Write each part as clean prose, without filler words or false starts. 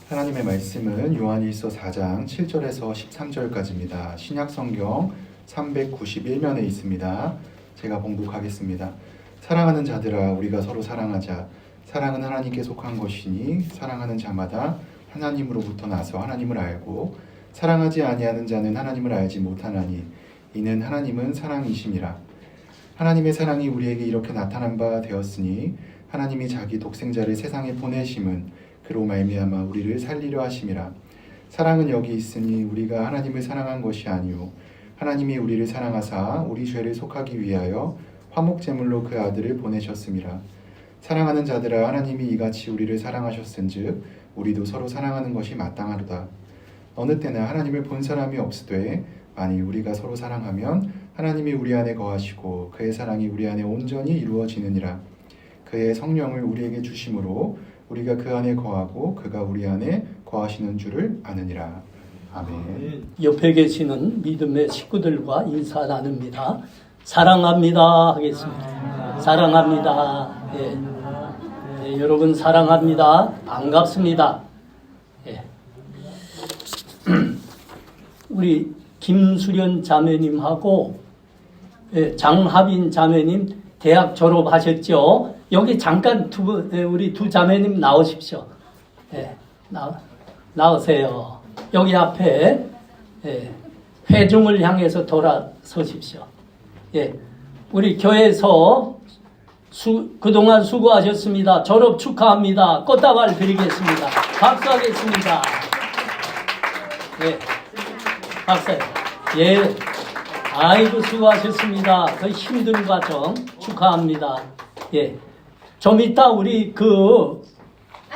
하나님의 말씀은 요한일서 4장 7절에서 13절까지입니다. 신약성경 391면에 있습니다. 제가 봉독하겠습니다. 사랑하는 자들아, 우리가 서로 사랑하자. 사랑은 하나님께 속한 것이니 사랑하는 자마다 하나님으로부터 나서 하나님을 알고 사랑하지 아니하는 자는 하나님을 알지 못하나니 이는 하나님은 사랑이심이라. 하나님의 사랑이 우리에게 이렇게 나타난 바 되었으니 하나님이 자기 독생자를 세상에 보내심은 그로 말미암아 우리를 살리려 하심이라. 사랑은 여기 있으니 우리가 하나님을 사랑한 것이 아니요 하나님이 우리를 사랑하사 우리 죄를 속하기 위하여 화목제물로 그 아들을 보내셨음이라. 사랑하는 자들아, 하나님이 이같이 우리를 사랑하셨은즉 우리도 서로 사랑하는 것이 마땅하도다. 어느 때나 하나님을 본 사람이 없으되 만일 우리가 서로 사랑하면 하나님이 우리 안에 거하시고 그의 사랑이 우리 안에 온전히 이루어지느니라. 그의 성령을 우리에게 주심으로 우리가 그 안에 거하고 그가 우리 안에 거하시는 줄을 아느니라. 아멘. 옆에 계시는 믿음의 식구들과 인사 나눕니다. 사랑합니다 하겠습니다. 사랑합니다. 예, 여러분 사랑합니다. 반갑습니다. 예. 우리 김수련 자매님하고 장하빈 자매님 대학 졸업하셨죠? 여기 잠깐 우리 두 자매님 나오십시오. 나오세요. 여기 앞에 회중을 향해서 돌아서십시오. 우리 교회에서 그동안 수고하셨습니다. 졸업 축하합니다. 꽃다발 드리겠습니다. 박수하겠습니다. 박수. 아이고 수고하셨습니다. 그 힘든 과정 축하합니다. 좀 이따 우리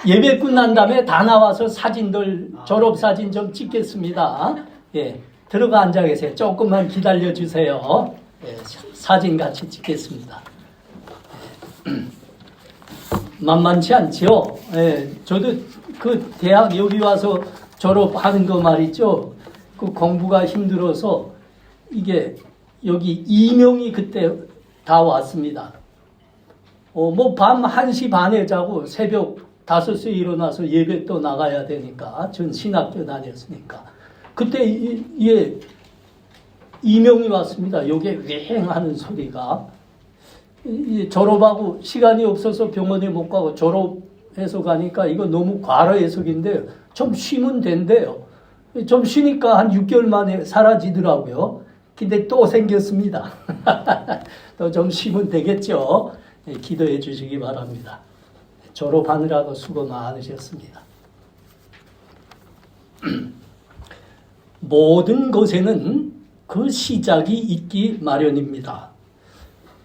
예배 끝난 다음에 다 나와서 사진들 졸업사진 좀 찍겠습니다. 들어가 앉아 계세요. 조금만 기다려 주세요. 사진 같이 찍겠습니다. 만만치 않지요? 저도 그 대학 여기 와서 졸업하는 거 말이죠. 그 공부가 힘들어서 이게 여기 2명이 그때 다 왔습니다. 밤 1시 반에 자고 새벽 5시에 일어나서 예배 또 나가야 되니까, 전 신학교 다녔으니까. 그때 2명이 왔습니다. 요게 왱 하는 소리가. 졸업하고 시간이 없어서 병원에 못 가고 졸업해서 가니까 이거 너무 과로 해석인데 좀 쉬면 된대요. 좀 쉬니까 한 6개월 만에 사라지더라고요. 근데 또 생겼습니다. 또 좀 쉬면 되겠죠. 기도해 주시기 바랍니다. 졸업하느라고 수고 많으셨습니다. 모든 것에는 그 시작이 있기 마련입니다.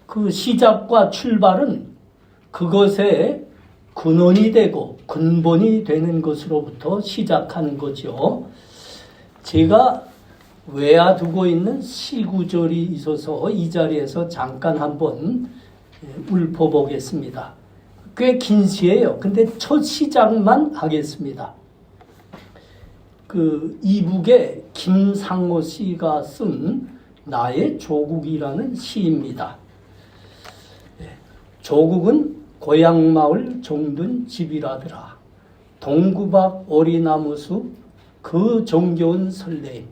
그 시작과 출발은 그것의 근원이 되고 근본이 되는 것으로부터 시작하는 거죠. 제가 외워두고 있는 시구절이 있어서 이 자리에서 잠깐 한번 읊어보겠습니다. 꽤 긴 시예요. 근데 첫 시작만 하겠습니다. 이북에 김상호 씨가 쓴 나의 조국이라는 시입니다. 조국은 고향마을 종든 집이라더라. 동구박 오리나무숲 그 정겨운 설레임.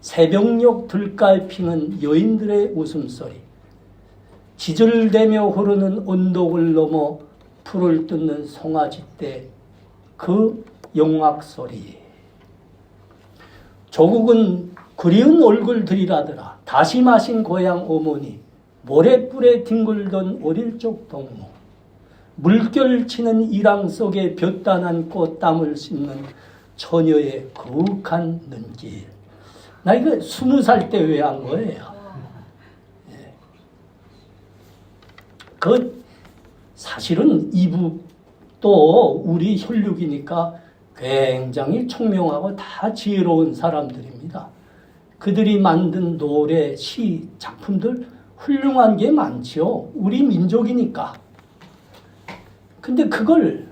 새벽녘 들깔 피는 여인들의 웃음소리. 지절대며 흐르는 언덕을 넘어 풀을 뜯는 송아지떼 그 영악소리. 조국은 그리운 얼굴들이라더라. 다시 마신 고향 어머니. 모래불에 뒹굴던 어릴 적 동무. 물결치는 이랑 속에 볕단한 꽃땀을 씻는 처녀의 거룩한 눈길. 나 이거 20살 때 외운 거예요. 사실은 이북도 우리 혈육이니까 굉장히 총명하고 다 지혜로운 사람들입니다. 그들이 만든 노래, 시, 작품들 훌륭한 게 많죠. 우리 민족이니까. 근데 그걸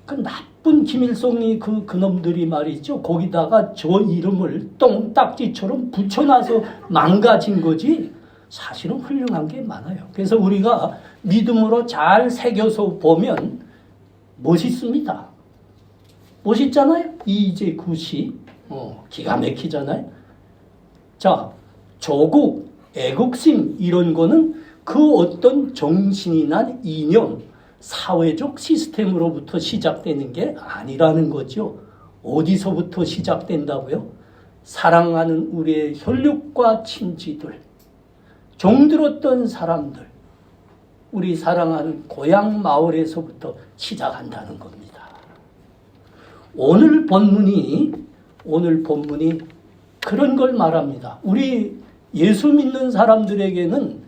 그 나쁜 김일성이 그놈들이 말이죠. 거기다가 저 이름을 똥딱지처럼 붙여놔서 망가진 거지. 사실은 훌륭한 게 많아요. 그래서 우리가 믿음으로 잘 새겨서 보면 멋있습니다. 멋있잖아요. 이제 굿이 기가 막히잖아요. 자, 조국, 애국심 이런 거는 그 어떤 정신이나 이념, 사회적 시스템으로부터 시작되는 게 아니라는 거죠. 어디서부터 시작된다고요? 사랑하는 우리의 혈육과 친지들, 정들었던 사람들, 우리 사랑하는 고향 마을에서부터 시작한다는 겁니다. 오늘 본문이 그런 걸 말합니다. 우리 예수 믿는 사람들에게는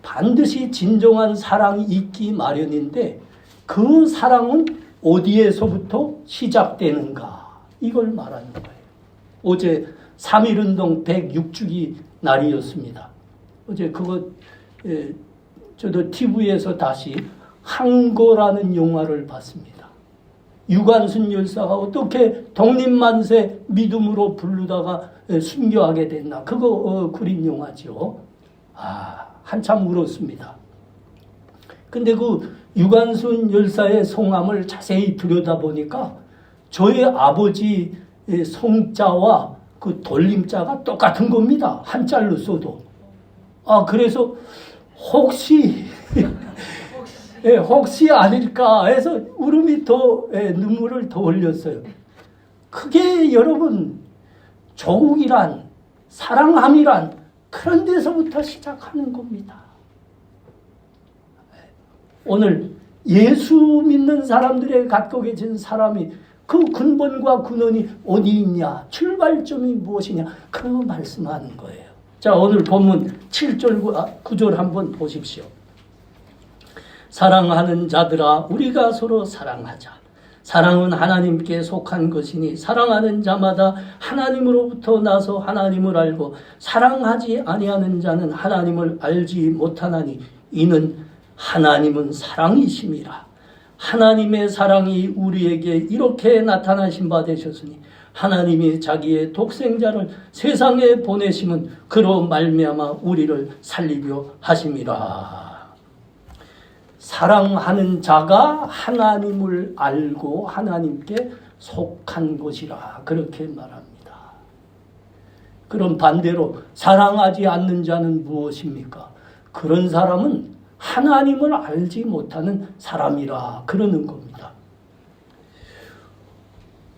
반드시 진정한 사랑이 있기 마련인데 그 사랑은 어디에서부터 시작되는가? 이걸 말하는 거예요. 어제 3.1운동 106주기 날이었습니다. 어제 저도 TV에서 다시 항거라는 영화를 봤습니다. 유관순 열사가 어떻게 독립만세 믿음으로 부르다가 순교하게 됐나. 그거 그린 영화죠. 한참 울었습니다. 근데 그 유관순 열사의 성함을 자세히 들여다보니까 저희 아버지의 성자와 그 돌림자가 똑같은 겁니다. 한자로 써도. 그래서 혹시 아닐까 해서 눈물을 더 흘렸어요. 그게 여러분 조국이란 사랑함이란 그런 데서부터 시작하는 겁니다. 오늘 예수 믿는 사람들의 갖고 계신 사람이 그 근본과 근원이 어디 있냐, 출발점이 무엇이냐, 그 말씀하는 거예요. 자, 오늘 본문 7절 9절 한번 보십시오. 사랑하는 자들아 우리가 서로 사랑하자. 사랑은 하나님께 속한 것이니 사랑하는 자마다 하나님으로부터 나서 하나님을 알고 사랑하지 아니하는 자는 하나님을 알지 못하나니 이는 하나님은 사랑이심이라. 하나님의 사랑이 우리에게 이렇게 나타나신 바 되셨으니 하나님이 자기의 독생자를 세상에 보내심은 그로 말미암아 우리를 살리려 하심이라. 사랑하는 자가 하나님을 알고 하나님께 속한 것이라 그렇게 말합니다. 그럼 반대로 사랑하지 않는 자는 무엇입니까? 그런 사람은 하나님을 알지 못하는 사람이라 그러는 겁니다.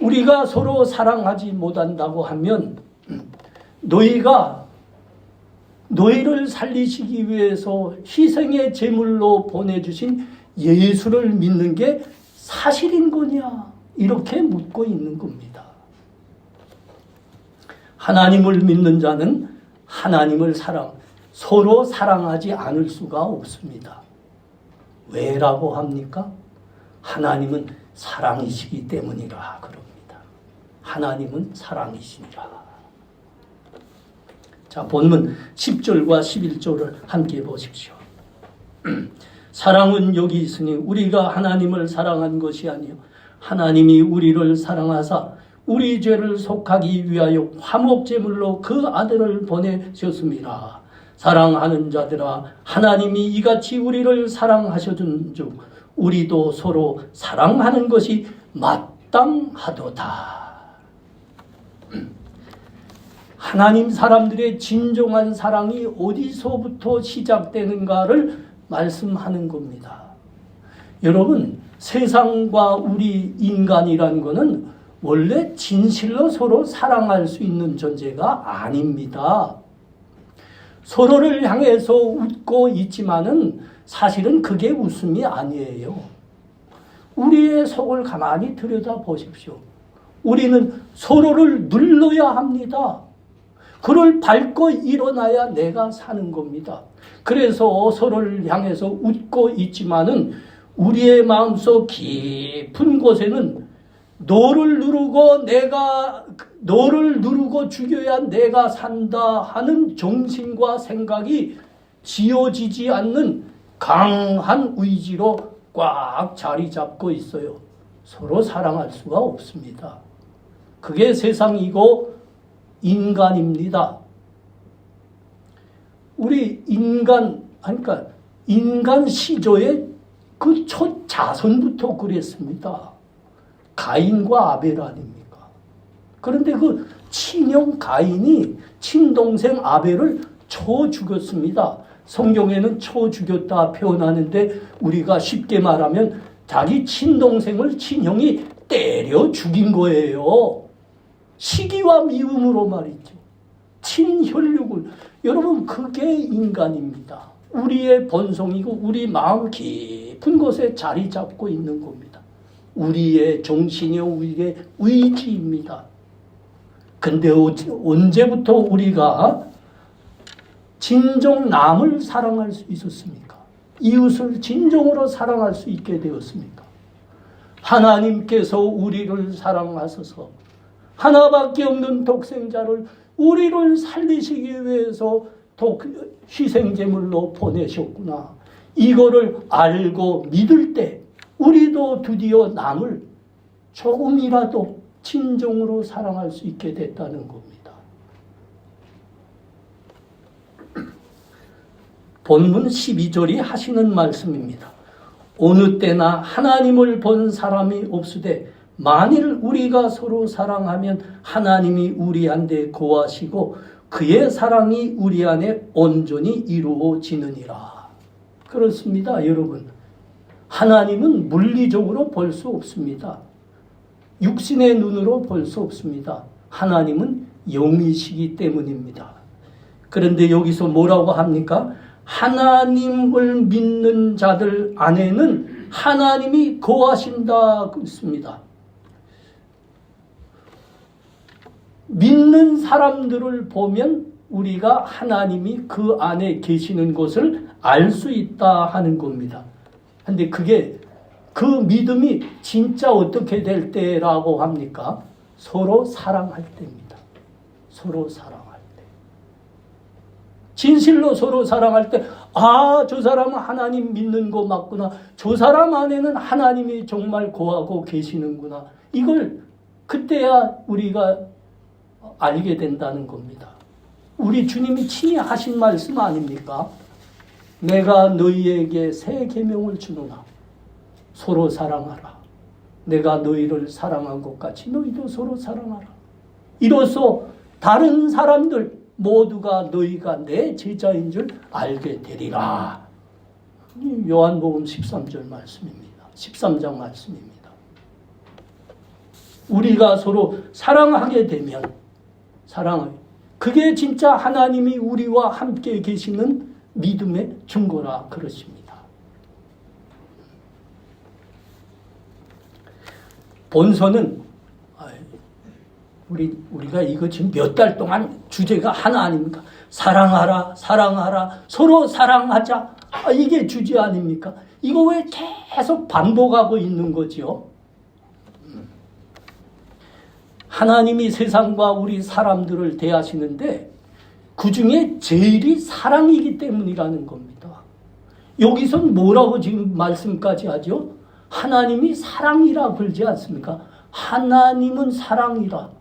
우리가 서로 사랑하지 못한다고 하면 너희를 살리시기 위해서 희생의 제물로 보내주신 예수를 믿는 게 사실인 거냐? 이렇게 묻고 있는 겁니다. 하나님을 믿는 자는 하나님을 서로 사랑하지 않을 수가 없습니다. 왜라고 합니까? 하나님은 사랑이시기 때문이라 그럽니다. 하나님은 사랑이시니라. 자, 본문 10절과 11절을 함께 보십시오. 사랑은 여기 있으니 우리가 하나님을 사랑한 것이 아니요 하나님이 우리를 사랑하사 우리 죄를 속하기 위하여 화목제물로 그 아들을 보내셨습니다. 사랑하는 자들아 하나님이 이같이 우리를 사랑하셔준즉 우리도 서로 사랑하는 것이 마땅하도다. 하나님 사람들의 진정한 사랑이 어디서부터 시작되는가를 말씀하는 겁니다. 여러분, 세상과 우리 인간이란 것은 원래 진실로 서로 사랑할 수 있는 존재가 아닙니다. 서로를 향해서 웃고 있지만은 사실은 그게 웃음이 아니에요. 우리의 속을 가만히 들여다보십시오. 우리는 서로를 눌러야 합니다. 그를 밟고 일어나야 내가 사는 겁니다. 그래서 서로를 향해서 웃고 있지만은 우리의 마음속 깊은 곳에는 너를 누르고 죽여야 내가 산다 하는 정신과 생각이 지어지지 않는 강한 의지로 꽉 자리 잡고 있어요. 서로 사랑할 수가 없습니다. 그게 세상이고 인간입니다. 우리 인간 시조의 그 첫 자손부터 그랬습니다. 가인과 아벨 아닙니까? 그런데 그 친형 가인이 친동생 아벨을 쳐 죽였습니다. 성경에는 쳐 죽였다 표현하는데 우리가 쉽게 말하면 자기 친동생을 친형이 때려 죽인 거예요. 시기와 미움으로 말이죠. 친혈육을. 여러분, 그게 인간입니다. 우리의 본성이고 우리 마음 깊은 곳에 자리 잡고 있는 겁니다. 우리의 정신이요, 우리의 의지입니다. 근데 언제부터 우리가 진정 남을 사랑할 수 있었습니까? 이웃을 진정으로 사랑할 수 있게 되었습니까? 하나님께서 우리를 사랑하셔서 하나밖에 없는 독생자를 우리를 살리시기 위해서 희생제물로 보내셨구나. 이거를 알고 믿을 때 우리도 드디어 남을 조금이라도 진정으로 사랑할 수 있게 됐다는 겁니다. 본문 12절이 하시는 말씀입니다. 어느 때나 하나님을 본 사람이 없으되 만일 우리가 서로 사랑하면 하나님이 우리한테 거하시고 그의 사랑이 우리 안에 온전히 이루어지느니라. 그렇습니다, 여러분. 하나님은 물리적으로 볼 수 없습니다. 육신의 눈으로 볼 수 없습니다. 하나님은 영이시기 때문입니다. 그런데 여기서 뭐라고 합니까? 하나님을 믿는 자들 안에는 하나님이 거하신다 그랬습니다. 믿는 사람들을 보면 우리가 하나님이 그 안에 계시는 것을 알 수 있다 하는 겁니다. 근데 그게 그 믿음이 진짜 어떻게 될 때라고 합니까? 서로 사랑할 때입니다. 서로 사랑할 때. 진실로 서로 사랑할 때, 아, 저 사람은 하나님 믿는 거 맞구나. 저 사람 안에는 하나님이 정말 거하고 계시는구나. 이걸 그때야 우리가 알게 된다는 겁니다. 우리 주님이 친히 하신 말씀 아닙니까? 내가 너희에게 새 계명을 주노라. 서로 사랑하라. 내가 너희를 사랑한 것 같이 너희도 서로 사랑하라. 이로써 다른 사람들 모두가 너희가 내 제자인 줄 알게 되리라. 요한복음 13절 말씀입니다. 13장 말씀입니다. 우리가 서로 사랑하게 되면 그게 진짜 하나님이 우리와 함께 계시는 믿음의 증거라 그렇습니다. 본서는 우리가 이거 지금 몇 달 동안 주제가 하나 아닙니까? 사랑하라, 사랑하라, 서로 사랑하자. 이게 주제 아닙니까? 이거 왜 계속 반복하고 있는 거죠? 하나님이 세상과 우리 사람들을 대하시는데 그 중에 제일이 사랑이기 때문이라는 겁니다. 여기선 뭐라고 지금 말씀까지 하죠? 하나님이 사랑이라 그러지 않습니까? 하나님은 사랑이라.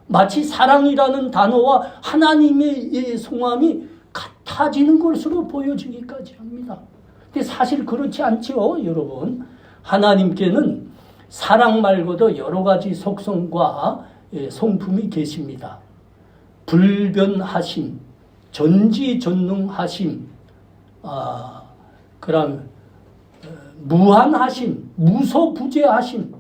마치 사랑이라는 단어와 하나님의 성함이 같아지는 것으로 보여지기까지 합니다. 근데 사실 그렇지 않죠, 여러분. 하나님께는 사랑 말고도 여러 가지 속성과 성품이 계십니다. 불변하심, 전지전능하심, 그다음 무한하심, 무소부재하심,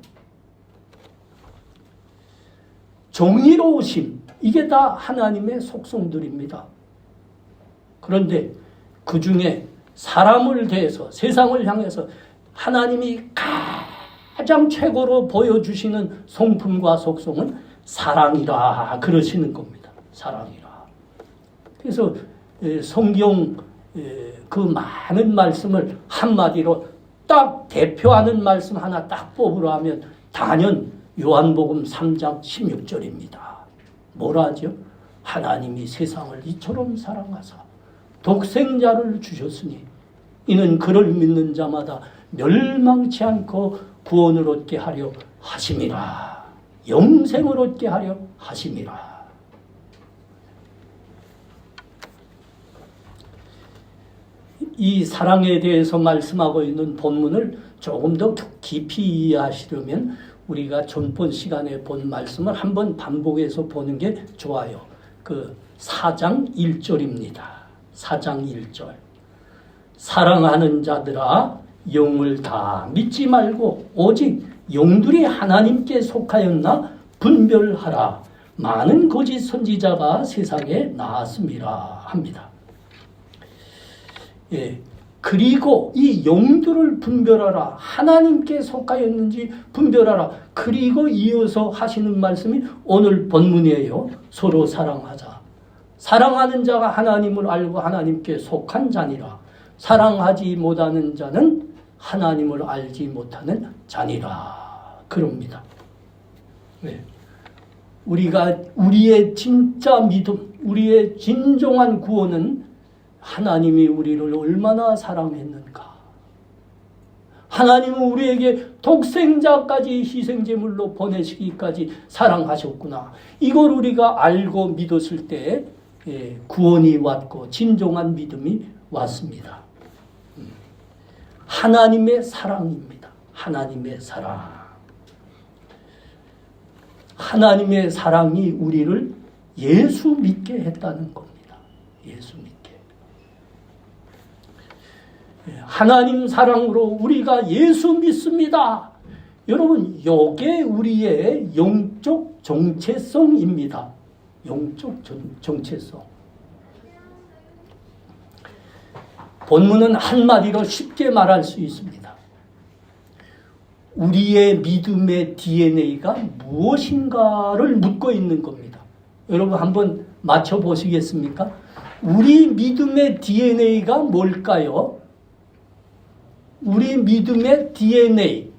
정의로우심, 이게 다 하나님의 속성들입니다. 그런데 그 중에 사람을 대해서, 세상을 향해서 하나님이 가장 최고로 보여주시는 성품과 속성은 사랑이라 그러시는 겁니다. 사랑이라. 그래서 성경 그 많은 말씀을 한마디로 딱 대표하는 말씀 하나 딱 뽑으라 하면 단연 요한복음 3장 16절입니다. 뭐라 하죠? 하나님이 세상을 이처럼 사랑하사 독생자를 주셨으니 이는 그를 믿는 자마다 멸망치 않고 구원을 얻게 하려 하심이라. 영생을 얻게 하려 하심이라. 이 사랑에 대해서 말씀하고 있는 본문을 조금 더 깊이 이해하시려면 우리가 전번 시간에 본 말씀을 한번 반복해서 보는 게 좋아요. 그 4장 1절입니다. 4장 1절. 사랑하는 자들아 영을 다 믿지 말고 오직 영들이 하나님께 속하였나 분별하라. 많은 거짓 선지자가 세상에 나왔음이라 합니다. 예. 그리고 이 영들을 분별하라. 하나님께 속하였는지 분별하라. 그리고 이어서 하시는 말씀이 오늘 본문이에요. 서로 사랑하자. 사랑하는 자가 하나님을 알고 하나님께 속한 자니라. 사랑하지 못하는 자는 하나님을 알지 못하는 자니라. 그럽니다. 네. 우리의 진짜 믿음, 우리의 진정한 구원은 하나님이 우리를 얼마나 사랑했는가. 하나님은 우리에게 독생자까지 희생제물로 보내시기까지 사랑하셨구나. 이걸 우리가 알고 믿었을 때 구원이 왔고 진정한 믿음이 왔습니다. 하나님의 사랑입니다. 하나님의 사랑. 하나님의 사랑이 우리를 예수 믿게 했다는 겁니다. 예수 믿게. 하나님 사랑으로 우리가 예수 믿습니다. 여러분, 이게 우리의 영적 정체성입니다. 영적 정체성. 본문은 한마디로 쉽게 말할 수 있습니다. 우리의 믿음의 DNA가 무엇인가를 묻고 있는 겁니다. 여러분 한번 맞춰보시겠습니까? 우리 믿음의 DNA가 뭘까요? 우리 믿음의 DNA.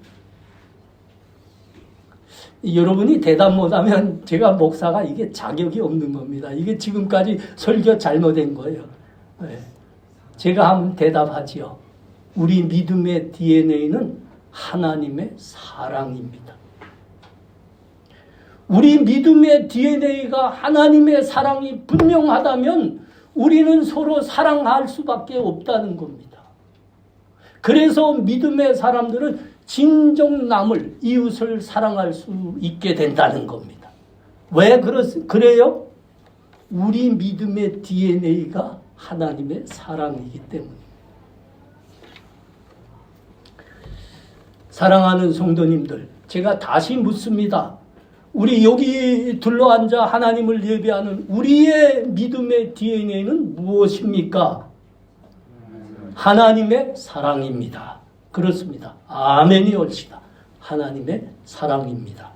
여러분이 대답 못하면 제가 목사가 이게 자격이 없는 겁니다. 이게 지금까지 설교 잘못된 거예요. 제가 하면 대답하지요. 우리 믿음의 DNA는 하나님의 사랑입니다. 우리 믿음의 DNA가 하나님의 사랑이 분명하다면 우리는 서로 사랑할 수밖에 없다는 겁니다. 그래서 믿음의 사람들은 진정 남을, 이웃을 사랑할 수 있게 된다는 겁니다. 왜 그래요? 우리 믿음의 DNA가 하나님의 사랑이기 때문입니다. 사랑하는 성도님들, 제가 다시 묻습니다. 우리 여기 둘러앉아 하나님을 예배하는 우리의 믿음의 DNA는 무엇입니까? 하나님의 사랑입니다. 그렇습니다. 아멘이 옳시다. 하나님의 사랑입니다.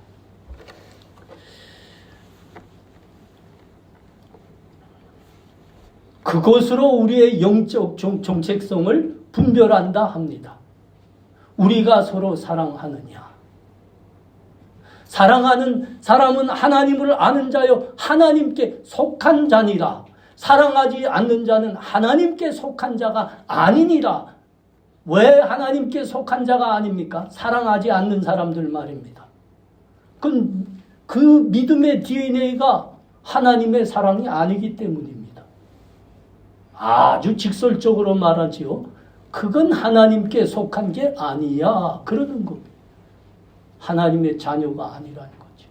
그것으로 우리의 영적 정체성을 분별한다 합니다. 우리가 서로 사랑하느냐. 사랑하는 사람은 하나님을 아는 자요 하나님께 속한 자니라. 사랑하지 않는 자는 하나님께 속한 자가 아니니라. 왜 하나님께 속한 자가 아닙니까? 사랑하지 않는 사람들 말입니다. 그 믿음의 DNA가 하나님의 사랑이 아니기 때문입니다. 아주 직설적으로 말하지요. 그건 하나님께 속한 게 아니야. 그러는 겁니다. 하나님의 자녀가 아니라는 거죠.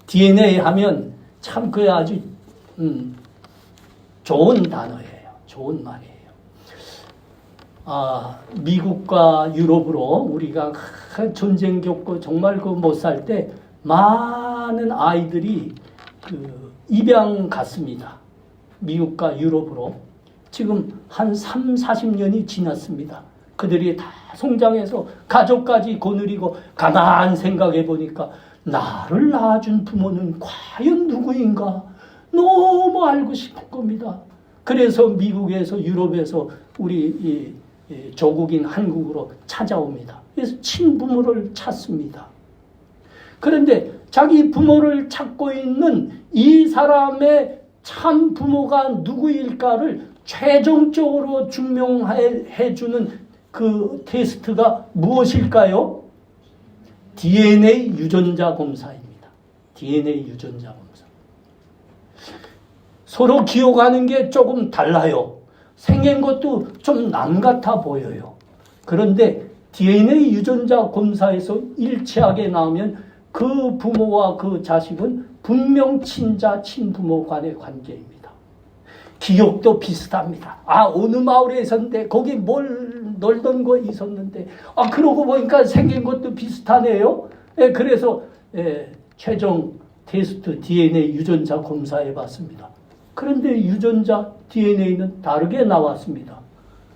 DNA 하면 참 그게 아주 좋은 단어예요. 좋은 말이에요. 미국과 유럽으로 우리가 전쟁 겪고 정말 못 살 때 많은 아이들이 입양 갔습니다. 미국과 유럽으로. 지금 한 3, 40년이 지났습니다. 그들이 다 성장해서 가족까지 거느리고 가만 생각해 보니까 나를 낳아준 부모는 과연 누구인가 너무 알고 싶은 겁니다. 그래서 미국에서 유럽에서 우리 조국인 한국으로 찾아옵니다. 그래서 친부모를 찾습니다. 그런데 자기 부모를 찾고 있는 이 사람의 참 부모가 누구일까를 최종적으로 증명해 주는 그 테스트가 무엇일까요? DNA 유전자 검사입니다. DNA 유전자 검사. 서로 기억하는 게 조금 달라요. 생긴 것도 좀 남 같아 보여요. 그런데 DNA 유전자 검사에서 일치하게 나오면 그 부모와 그 자식은 분명 친자, 친부모 간의 관계입니다. 기억도 비슷합니다. 어느 마을에 있었는데 거기 뭘 놀던 거 있었는데 그러고 보니까 생긴 것도 비슷하네요. 그래서 최종 테스트 DNA 유전자 검사해 봤습니다. 그런데 유전자 DNA는 다르게 나왔습니다.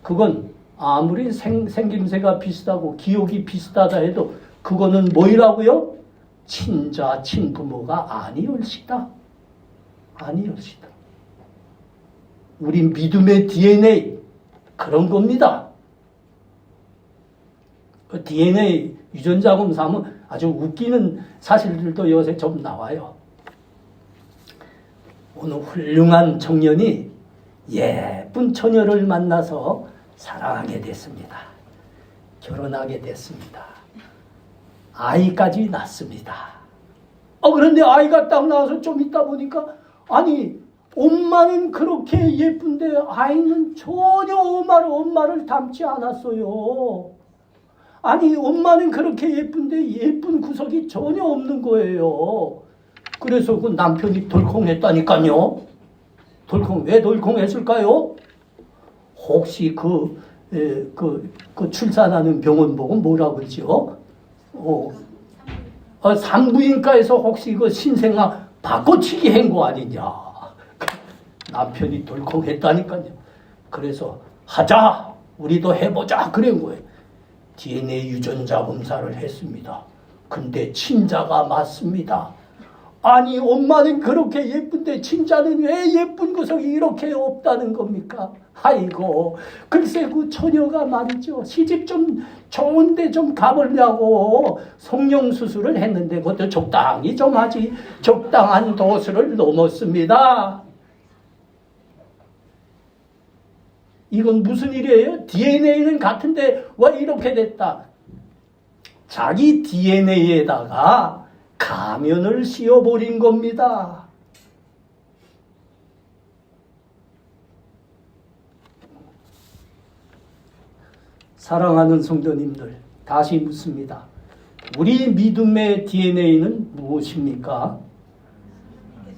그건 아무리 생김새가 비슷하고 기억이 비슷하다 해도 그거는 뭐이라고요? 친자, 친부모가 아니올시다. 아니올시다. 우리 믿음의 DNA 그런 겁니다. 그 DNA 유전자 검사하면 아주 웃기는 사실들도 요새 좀 나와요. 어느 훌륭한 청년이 예쁜 처녀를 만나서 사랑하게 됐습니다. 결혼하게 됐습니다. 아이까지 낳습니다. 그런데 아이가 딱 나와서 좀 있다 보니까 엄마는 그렇게 예쁜데 아이는 전혀 엄마를 닮지 않았어요. 엄마는 그렇게 예쁜데 예쁜 구석이 전혀 없는 거예요. 그래서 그 남편이 덜컹했다니까요. 왜 덜컹했을까요? 혹시 그 출산하는 병원 보고 뭐라 그러죠? 산부인과에서 혹시 그 신생아 바꿔치기 한 거 아니냐. 남편이 덜컹했다니까요. 그래서 하자, 우리도 해보자 그런 거예요. DNA 유전자 검사를 했습니다. 근데 친자가 맞습니다. 엄마는 그렇게 예쁜데 친자는 왜 예쁜 구석이 이렇게 없다는 겁니까? 아이고, 글쎄 그 처녀가 말이죠. 시집 좀 좋은데 좀 가보려고 성형수술을 했는데 그것도 적당히 좀 하지. 적당한 도수를 넘었습니다. 이건 무슨 일이에요? DNA는 같은데 왜 이렇게 됐다? 자기 DNA에다가 가면을 씌워버린 겁니다. 사랑하는 성도님들, 다시 묻습니다. 우리 믿음의 DNA는 무엇입니까?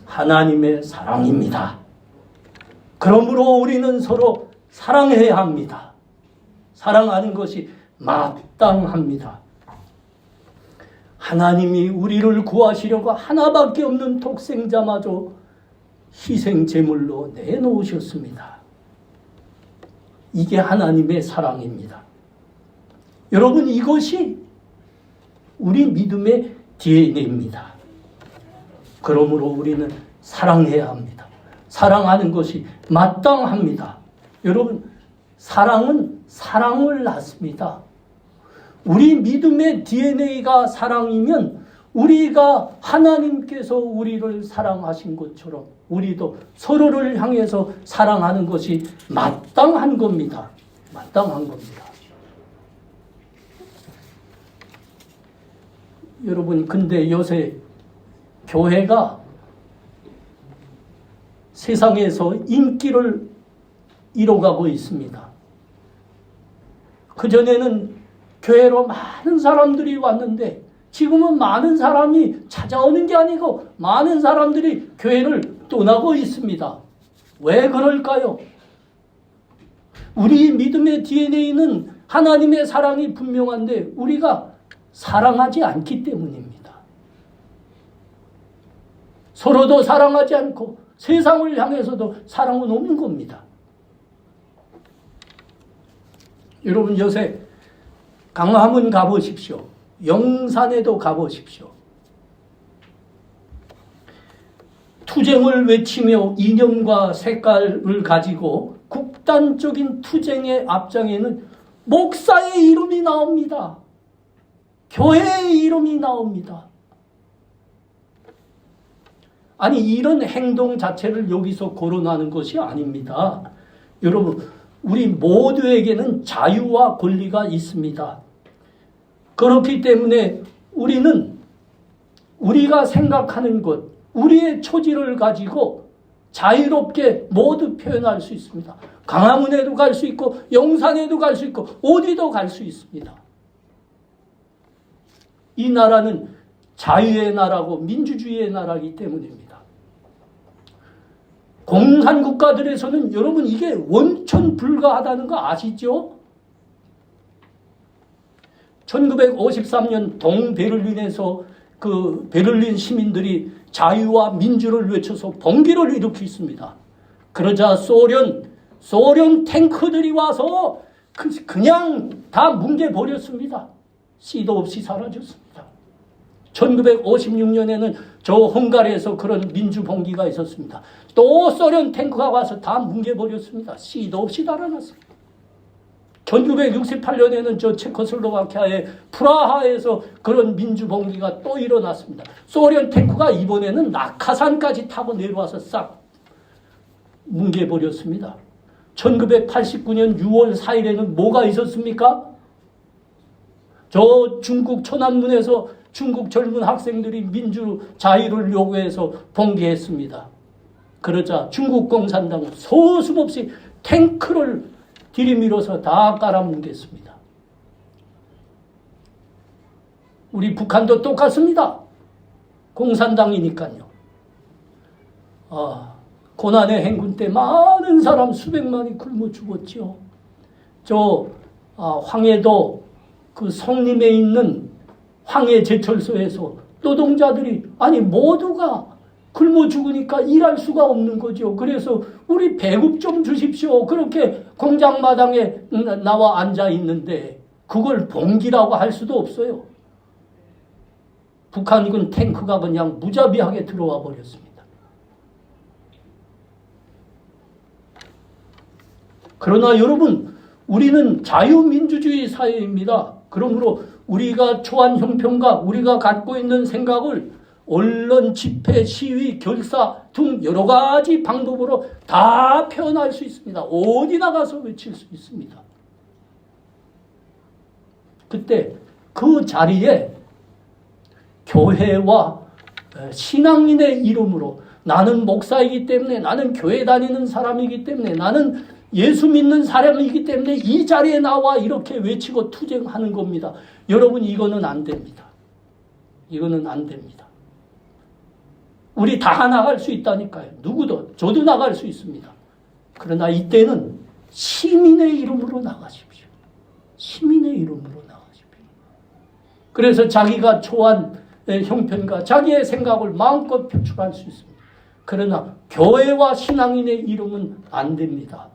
하나님의 사랑입니다. 그러므로 우리는 서로 사랑해야 합니다. 사랑하는 것이 마땅합니다. 하나님이 우리를 구하시려고 하나밖에 없는 독생자마저 희생 제물로 내놓으셨습니다. 이게 하나님의 사랑입니다. 여러분, 이것이 우리 믿음의 DNA입니다. 그러므로 우리는 사랑해야 합니다. 사랑하는 것이 마땅합니다. 여러분, 사랑은 사랑을 낳습니다. 우리 믿음의 DNA가 사랑이면 우리가 하나님께서 우리를 사랑하신 것처럼 우리도 서로를 향해서 사랑하는 것이 마땅한 겁니다. 마땅한 겁니다. 여러분, 근데 요새 교회가 세상에서 인기를 잃어가고 있습니다. 그전에는 교회로 많은 사람들이 왔는데 지금은 많은 사람이 찾아오는 게 아니고 많은 사람들이 교회를 떠나고 있습니다. 왜 그럴까요? 우리 믿음의 DNA는 하나님의 사랑이 분명한데 우리가 사랑하지 않기 때문입니다. 서로도 사랑하지 않고 세상을 향해서도 사랑은 없는 겁니다. 여러분, 요새 강화문 가보십시오. 영산에도 가보십시오. 투쟁을 외치며 이념과 색깔을 가지고 극단적인 투쟁의 앞장에는 목사의 이름이 나옵니다. 교회의 이름이 나옵니다. 이런 행동 자체를 여기서 거론하는 것이 아닙니다. 여러분, 우리 모두에게는 자유와 권리가 있습니다. 그렇기 때문에 우리는 우리가 생각하는 것, 우리의 처지를 가지고 자유롭게 모두 표현할 수 있습니다. 광화문에도 갈 수 있고 용산에도 갈 수 있고 어디도 갈 수 있습니다. 이 나라는 자유의 나라고 민주주의의 나라이기 때문입니다. 공산국가들에서는 여러분 이게 원천 불가하다는 거 아시죠? 1953년 동베를린에서 그 베를린 시민들이 자유와 민주를 외쳐서 봉기를 일으켰습니다. 그러자 소련 탱크들이 와서 그냥 다 뭉개버렸습니다. 씨도 없이 사라졌습니다. 1956년에는 저 헝가리에서 그런 민주봉기가 있었습니다. 또 소련 탱크가 와서 다 뭉개버렸습니다. 씨도 없이 달아났습니다. 1968년에는 저 체코슬로바키아의 프라하에서 그런 민주봉기가 또 일어났습니다. 소련 탱크가 이번에는 낙하산까지 타고 내려와서 싹 뭉개버렸습니다. 1989년 6월 4일에는 뭐가 있었습니까? 저 중국 천안문에서 중국 젊은 학생들이 민주 자유를 요구해서 봉기했습니다. 그러자 중국 공산당은 서슴없이 탱크를 들이밀어서 다 깔아뭉갰습니다. 우리 북한도 똑같습니다. 공산당이니까요. 고난의 행군 때 많은 사람 수백만이 굶어 죽었죠. 황해도 그 성림에 있는 황해제철소에서 노동자들이 모두가 굶어 죽으니까 일할 수가 없는 거죠. 그래서 우리 배급 좀 주십시오. 그렇게 공장마당에 나와 앉아 있는데 그걸 봉기라고 할 수도 없어요. 북한군 탱크가 그냥 무자비하게 들어와 버렸습니다. 그러나 여러분, 우리는 자유민주주의 사회입니다. 그러므로 우리가 초안 형편과 우리가 갖고 있는 생각을 언론, 집회, 시위, 결사 등 여러 가지 방법으로 다 표현할 수 있습니다. 어디 나가서 외칠 수 있습니다. 그때 그 자리에 교회와 신앙인의 이름으로 나는 목사이기 때문에, 나는 교회 다니는 사람이기 때문에, 나는 예수 믿는 사람이기 때문에 이 자리에 나와 이렇게 외치고 투쟁하는 겁니다. 여러분, 이거는 안 됩니다. 이거는 안 됩니다. 우리 다 나갈 수 있다니까요. 누구도, 저도 나갈 수 있습니다. 그러나 이때는 시민의 이름으로 나가십시오. 시민의 이름으로 나가십시오. 그래서 자기가 초한 형편과 자기의 생각을 마음껏 표출할 수 있습니다. 그러나 교회와 신앙인의 이름은 안 됩니다.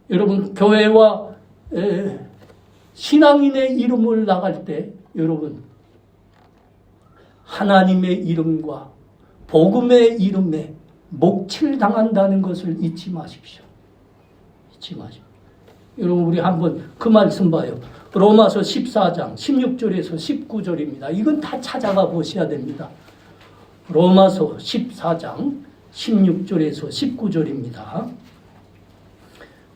여러분, 교회와 신앙인의 이름을 나갈 때 여러분, 하나님의 이름과 복음의 이름에 목칠당한다는 것을 잊지 마십시오. 잊지 마십시오. 여러분, 우리 한번 그 말씀 봐요. 로마서 14장 16절에서 19절입니다. 이건 다 찾아가 보셔야 됩니다. 로마서 14장 16절에서 19절입니다.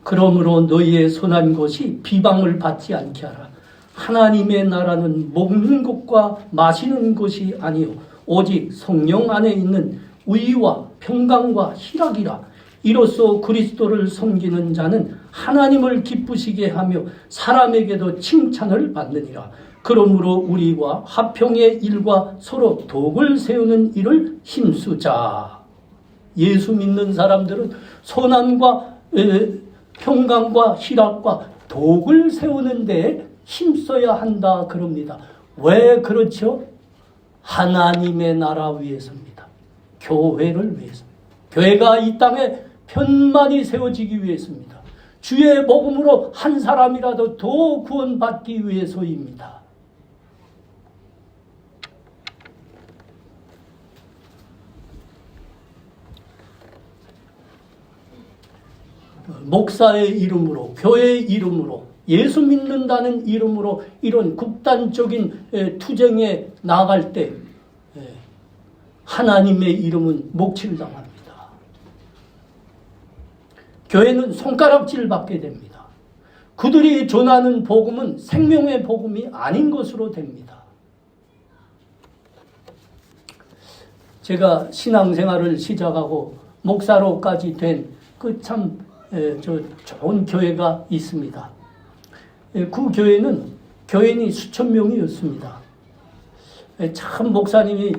그러므로 너희의 선한 것이 비방을 받지 않게 하라. 하나님의 나라는 먹는 것과 마시는 것이 아니요 오직 성령 안에 있는 의와 평강과 희락이라. 이로써 그리스도를 섬기는 자는 하나님을 기쁘시게 하며 사람에게도 칭찬을 받느니라. 그러므로 우리와 화평의 일과 서로 덕을 세우는 일을 힘쓰자. 예수 믿는 사람들은 선함과 평강과 희락과 덕을 세우는 데 힘써야 한다 그럽니다. 왜 그렇죠? 하나님의 나라 위해서입니다. 교회를 위해서. 교회가 이 땅에 편만이 세워지기 위해서입니다. 주의 복음으로 한 사람이라도 더 구원받기 위해서입니다. 목사의 이름으로, 교회의 이름으로, 예수 믿는다는 이름으로 이런 극단적인 투쟁에 나갈 때 하나님의 이름은 목칠당합니다. 교회는 손가락질 받게 됩니다. 그들이 전하는 복음은 생명의 복음이 아닌 것으로 됩니다. 제가 신앙생활을 시작하고 목사로까지 된 그 참 좋은 교회가 있습니다. 그 교회는 교인이 수천 명이었습니다. 참 목사님이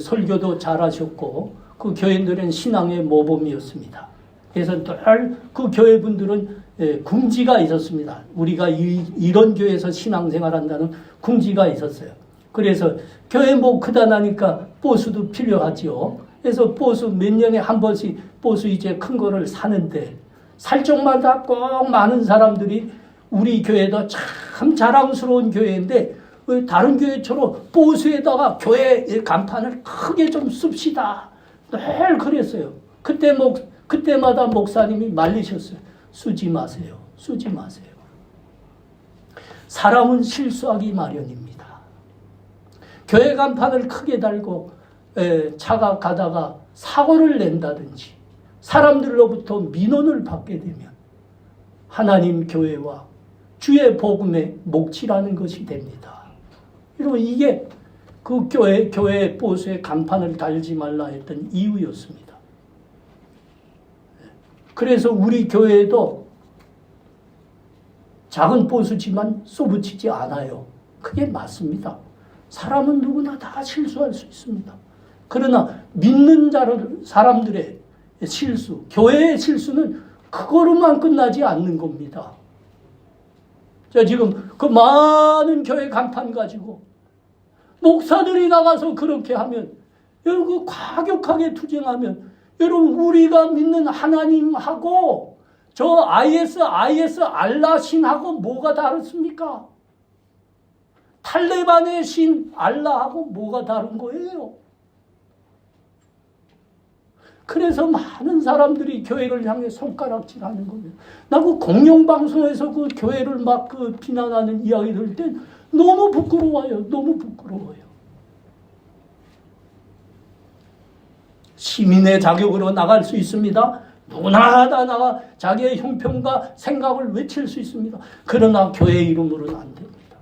설교도 잘하셨고 그 교인들은 신앙의 모범이었습니다. 그래서 늘 그 교회 분들은 궁지가 있었습니다. 우리가 이런 교회에서 신앙생활한다는 궁지가 있었어요. 그래서 교회 뭐 크다 나니까 보수도 필요하지요. 그래서 보수 몇 년에 한 번씩 보수 이제 큰 거를 사는데 살 적마다 꼭 많은 사람들이 우리 교회도 참 자랑스러운 교회인데 다른 교회처럼 보수에다가 교회 간판을 크게 좀 씁시다. 늘 그랬어요. 그때마다 목사님이 말리셨어요. 쓰지 마세요. 쓰지 마세요. 사람은 실수하기 마련입니다. 교회 간판을 크게 달고 차가 가다가 사고를 낸다든지 사람들로부터 민원을 받게 되면 하나님 교회와 주의 복음의 목치라는 것이 됩니다. 여러분 이게 그 교회 보수에 간판을 달지 말라 했던 이유였습니다. 그래서 우리 교회에도 작은 보수지만 쏘붙이지 않아요. 그게 맞습니다. 사람은 누구나 다 실수할 수 있습니다. 그러나 믿는 사람들의 실수, 교회의 실수는 그거로만 끝나지 않는 겁니다. 자, 지금 그 많은 교회 간판 가지고 목사들이 나가서 그렇게 하면, 여러분 과격하게 투쟁하면, 여러분 우리가 믿는 하나님하고 저 IS 알라 신하고 뭐가 다릅니까? 탈레반의 신 알라하고 뭐가 다른 거예요? 그래서 많은 사람들이 교회를 향해 손가락질하는 겁니다. 나 그 공영방송에서 그 교회를 막 비난하는 이야기 들을 땐 너무 부끄러워요. 너무 부끄러워요. 시민의 자격으로 나갈 수 있습니다. 누구나 다 나가 자기의 형편과 생각을 외칠 수 있습니다. 그러나 교회 이름으로는 안 됩니다.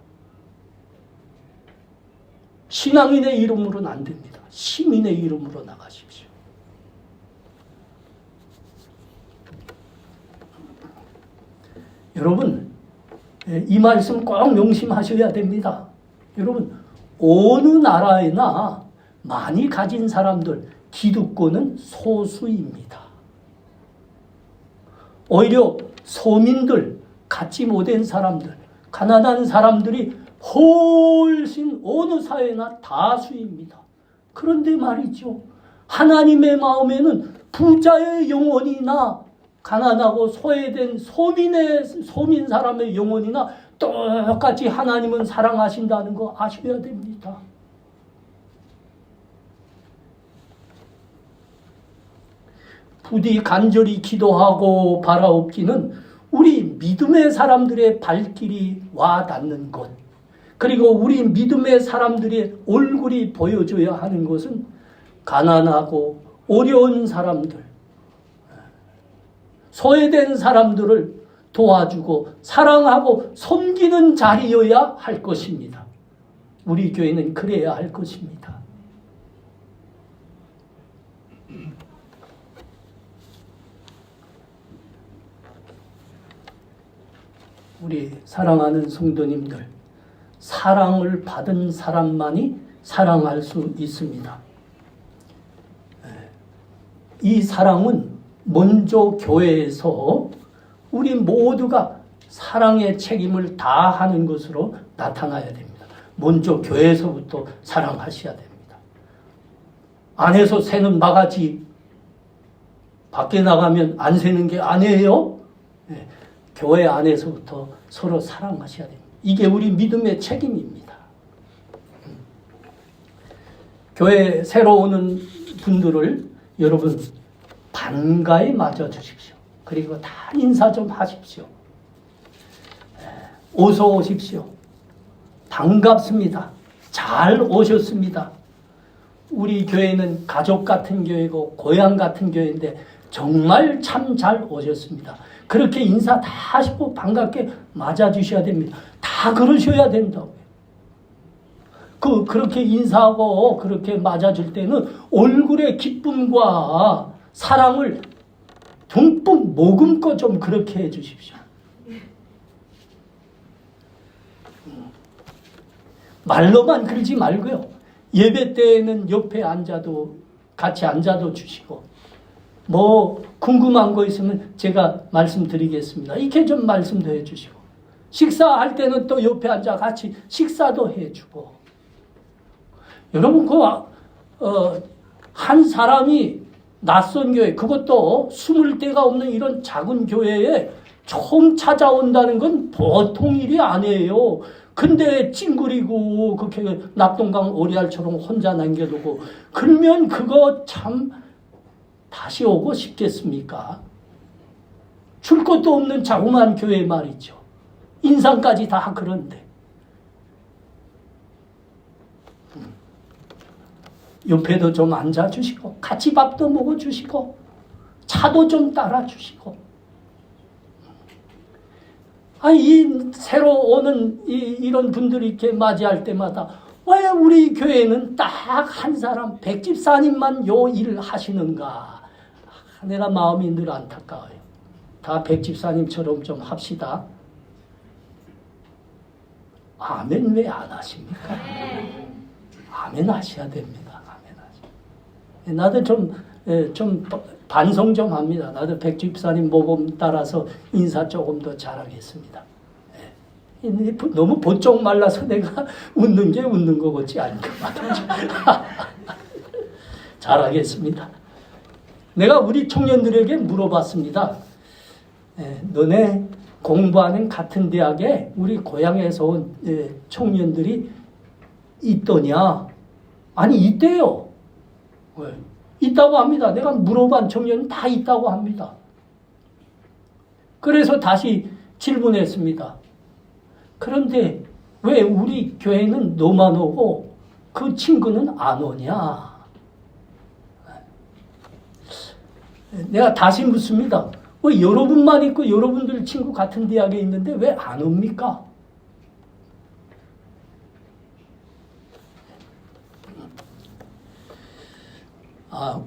신앙인의 이름으로는 안 됩니다. 시민의 이름으로 나가십시오. 여러분, 이 말씀 꼭 명심하셔야 됩니다. 여러분, 어느 나라에나 많이 가진 사람들, 기득권은 소수입니다. 오히려 소민들, 갖지 못한 사람들, 가난한 사람들이 훨씬 어느 사회나 다수입니다. 그런데 말이죠. 하나님의 마음에는 부자의 영혼이나 가난하고 소외된 소민 사람의 영혼이나 똑같이 하나님은 사랑하신다는 거 아셔야 됩니다. 부디 간절히 기도하고 바라옵기는 우리 믿음의 사람들의 발길이 와 닿는 것, 그리고 우리 믿음의 사람들의 얼굴이 보여줘야 하는 것은 가난하고 어려운 사람들, 소외된 사람들을 도와주고 사랑하고 섬기는 자리여야 할 것입니다. 우리 교회는 그래야 할 것입니다. 우리 사랑하는 성도님들, 사랑을 받은 사람만이 사랑할 수 있습니다. 이 사랑은 먼저 교회에서 우리 모두가 사랑의 책임을 다하는 것으로 나타나야 됩니다. 먼저 교회에서부터 사랑하셔야 됩니다. 안에서 새는 바가지, 밖에 나가면 안 새는 게 아니에요. 교회 안에서부터 서로 사랑하셔야 됩니다. 이게 우리 믿음의 책임입니다. 교회 새로 오는 분들을 여러분 반가이 맞아주십시오. 그리고 다 인사 좀 하십시오. 어서 오십시오. 반갑습니다. 잘 오셨습니다. 우리 교회는 가족 같은 교회고 고향 같은 교회인데 정말 참 잘 오셨습니다. 그렇게 인사 다 하시고 반갑게 맞아주셔야 됩니다. 다 그러셔야 된다고요. 그렇게 인사하고 그렇게 맞아줄 때는 얼굴의 기쁨과 사랑을 듬뿍 머금고 좀 그렇게 해 주십시오. 말로만 그러지 말고요. 예배 때에는 옆에 앉아도 같이 앉아도 주시고 뭐 궁금한 거 있으면 제가 말씀드리겠습니다. 이렇게 좀 말씀도 해주시고 식사할 때는 또 옆에 앉아 같이 식사도 해주고 여러분 한 사람이 낯선 교회 그것도 숨을 데가 없는 이런 작은 교회에 처음 찾아온다는 건 보통 일이 아니에요. 근데 찡그리고 그렇게 낙동강 오리알처럼 혼자 남겨두고 그러면 그거 참 다시 오고 싶겠습니까? 줄 것도 없는 자그마한 교회 말이죠. 인상까지 다 그런데 옆에도 좀 앉아주시고 같이 밥도 먹어주시고 차도 좀 따라주시고 이 새로 오는 이런 분들이 이렇게 맞이할 때마다 왜 우리 교회는 딱 한 사람 백집사님만 요 일을 하시는가? 내가 마음이 늘 안타까워요. 다 백집사님처럼 좀 합시다. 아멘 왜 안 하십니까? 아멘 하셔야 됩니다. 아멘 하셔야. 나도 좀 반성 좀 합니다. 나도 백집사님 모범 따라서 인사 조금 더 잘하겠습니다. 너무 보쪽 말라서 내가 웃는 게 웃는 거 같지 않고 잘하겠습니다. 내가 우리 청년들에게 물어봤습니다. 너네 공부하는 같은 대학에 우리 고향에서 온 청년들이 있더냐? 아니 있대요. 왜? 있다고 합니다. 내가 물어본 청년은 다 있다고 합니다. 그래서 다시 질문했습니다. 그런데 왜 우리 교회는 너만 오고 그 친구는 안 오냐? 내가 다시 묻습니다. 왜 여러분만 있고 여러분들 친구 같은 대학에 있는데 왜 안 옵니까?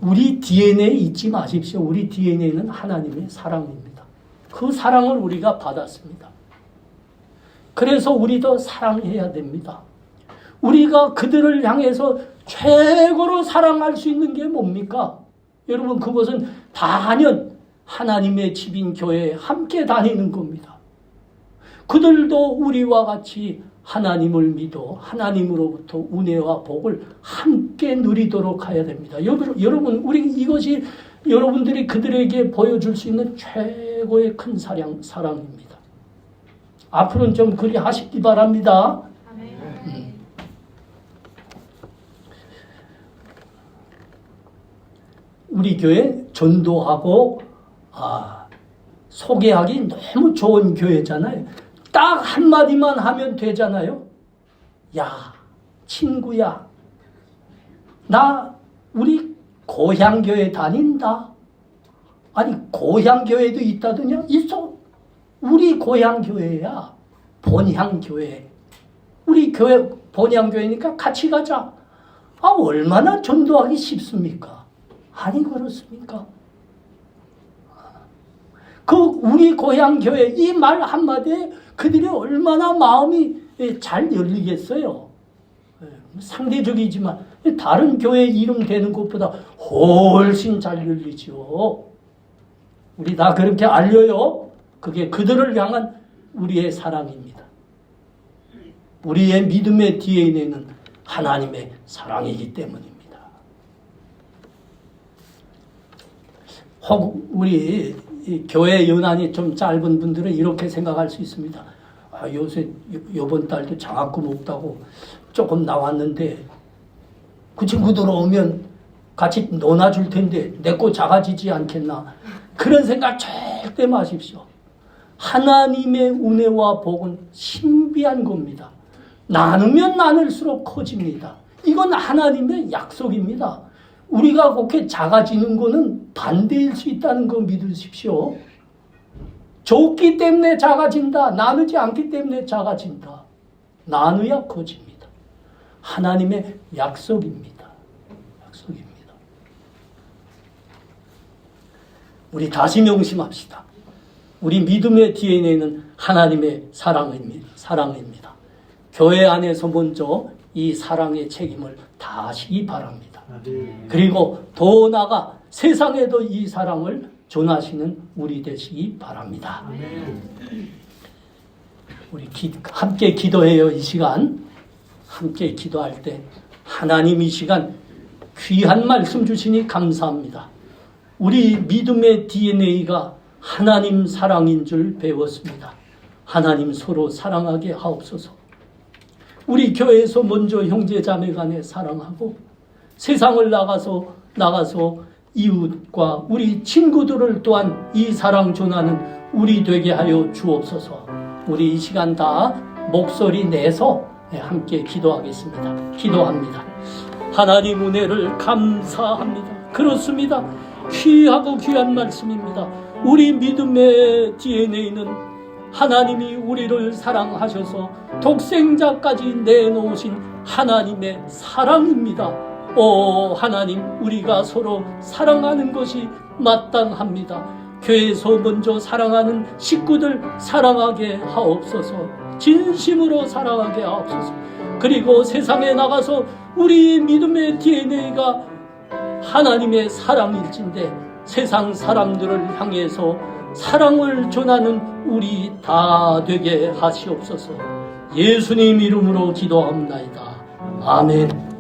우리 DNA에 잊지 마십시오. 우리 DNA는 하나님의 사랑입니다. 그 사랑을 우리가 받았습니다. 그래서 우리도 사랑해야 됩니다. 우리가 그들을 향해서 최고로 사랑할 수 있는 게 뭡니까? 여러분 그것은 단연 하나님의 집인 교회에 함께 다니는 겁니다. 그들도 우리와 같이 하나님을 믿어 하나님으로부터 은혜와 복을 함께 누리도록 해야 됩니다. 여러분 이것이 여러분들이 그들에게 보여줄 수 있는 최고의 큰 사랑입니다. 앞으로는 좀 그리 하시기 바랍니다. 우리 교회 전도하고 소개하기 너무 좋은 교회잖아요. 딱 한마디만 하면 되잖아요. 야, 친구야, 나 우리 고향교회 다닌다. 아니 고향교회도 있다더냐? 있어. 우리 고향교회야. 본향교회. 우리 교회 본향교회니까 같이 가자. 얼마나 전도하기 쉽습니까? 아니 그렇습니까? 우리 고향교회 이 말 한마디에 그들이 얼마나 마음이 잘 열리겠어요. 상대적이지만 다른 교회 이름 되는 것보다 훨씬 잘 열리죠. 우리 다 그렇게 알려요. 그게 그들을 향한 우리의 사랑입니다. 우리의 믿음의 DNA는 하나님의 사랑이기 때문입니다. 혹 우리 교회 연한이 좀 짧은 분들은 이렇게 생각할 수 있습니다. 요새 이번 달도 장학금 없다고 조금 나왔는데 그 친구들 오면 같이 논아줄 텐데 내 거 작아지지 않겠나. 그런 생각 절대 마십시오. 하나님의 은혜와 복은 신비한 겁니다. 나누면 나눌수록 커집니다. 이건 하나님의 약속입니다. 우리가 그렇게 작아지는 것은 반대일 수 있다는 거 믿으십시오. 줬기 때문에 작아진다. 나누지 않기 때문에 작아진다. 나누야 커집니다. 하나님의 약속입니다. 약속입니다. 우리 다시 명심합시다. 우리 믿음의 DNA는 하나님의 사랑입니다. 교회 안에서 먼저 이 사랑의 책임을 다하시기 바랍니다. 그리고 더 나아가 세상에도 이 사랑을 전하시는 우리 되시기 바랍니다. 우리 함께 기도해요. 이 시간 함께 기도할 때 하나님 이 시간 귀한 말씀 주시니 감사합니다. 우리 믿음의 DNA가 하나님 사랑인 줄 배웠습니다. 하나님 서로 사랑하게 하옵소서. 우리 교회에서 먼저 형제 자매 간에 사랑하고 세상을 나가서 이웃과 우리 친구들을 또한 이 사랑 전하는 우리 되게 하여 주옵소서. 우리 이 시간 다 목소리 내서 함께 기도하겠습니다. 기도합니다. 하나님 은혜를 감사합니다. 그렇습니다. 귀하고 귀한 말씀입니다. 우리 믿음의 DNA는 하나님이 우리를 사랑하셔서 독생자까지 내놓으신 하나님의 사랑입니다. 오 하나님, 우리가 서로 사랑하는 것이 마땅합니다. 교회에서 먼저 사랑하는 식구들 사랑하게 하옵소서. 진심으로 사랑하게 하옵소서. 그리고 세상에 나가서 우리 믿음의 DNA가 하나님의 사랑일진데 세상 사람들을 향해서 사랑을 전하는 우리 다 되게 하시옵소서. 예수님 이름으로 기도합나이다. 아멘.